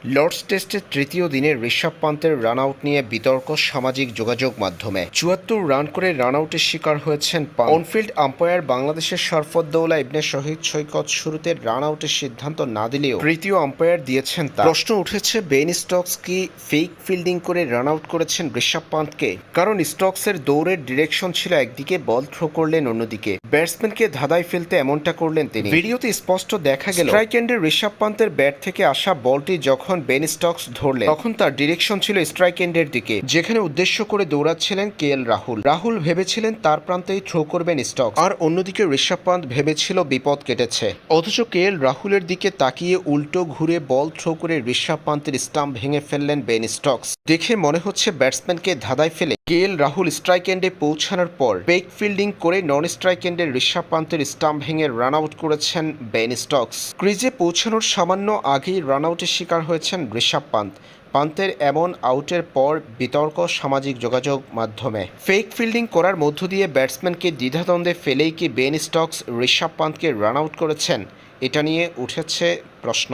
Lords টেস্টের তৃতীয় দিনে ঋষভ পান্তের রান আউট নিয়ে বিতর্ক সামাজিক যোগাযোগ মাধ্যমে। ৭৪ রান করে রান আউটের শিকার হয়েছেন পান্ত। অনফিল্ড আম্পায়ার বাংলাদেশের শরফুদ্দৌলা ইবনে শহীদ সৈকত শুরুতে রান আউটের সিদ্ধান্ত না দিলেও তৃতীয় আম্পায়ার দিয়েছেন তা। প্রশ্ন উঠেছে, বেন স্টোকস কি ফেক ফিল্ডিং করে রান আউট করেছেন ঋষভ পান্তকে? কারণ স্টোকসের দৌড়ের ডিরেকশন ছিল একদিকে, বল থ্রো করলেন অন্যদিকে। ব্যাটসম্যানকে ধাঁধায় ফেলতে এমনটা করলেন তিনি। ভিডিওতে স্পষ্ট দেখা গেল স্ট্রাইক এন্ডে ঋষভ পান্তের ব্যাট থেকে আসা বলটি যখন বেন স্টোকস ধরলেন তখন তার ডিরেকশন ছিল স্ট্রাইক এন্ডের দিকে, যেখানে উদ্দেশ্য করে দৌড়াচ্ছিলেন কেএল রাহুল। রাহুল ভেবেছিলেন তার প্রান্তেই থ্রো করবেন স্টোকস, আর অন্যদিকে ঋষভ পান্ত ভেবেছিল বিপদ কেটেছে। অথচ কেএল রাহুলের দিকে তাকিয়ে উল্টো ঘুরে বল থ্রো করে ঋষভ পান্তের স্টাম্প ভেঙে ফেললেন বেন স্টোকস। দেখে মনে হচ্ছে ব্যাটসম্যানকে ধাঁধায় ফেলে কেএল রাহুল স্ট্রাইক এন্ডে পৌঁছানোর পর ফেক ফিল্ডিং করে নন স্ট্রাইক এন্ডে ঋষভ পান্তের স্টাম্প ভেঙে রান আউট করেছেন বেন স্টোকস। ক্রিজে পৌঁছানোর সামান্য আগেই রান আউটের শিকার হয়েছেন ঋষভ পান্ত। পান্তের এমন আউটের পর বিতর্ক সামাজিক যোগাযোগ মাধ্যমে। ফেক ফিল্ডিং করার মধ্য দিয়ে ব্যাটসম্যানকে দ্বিধাদ্বন্দ্বে ফেলেই কি বেন স্টোকস ঋষভ পান্তকে রান আউট করেছেন? এটা নিয়ে উঠেছে প্রশ্ন।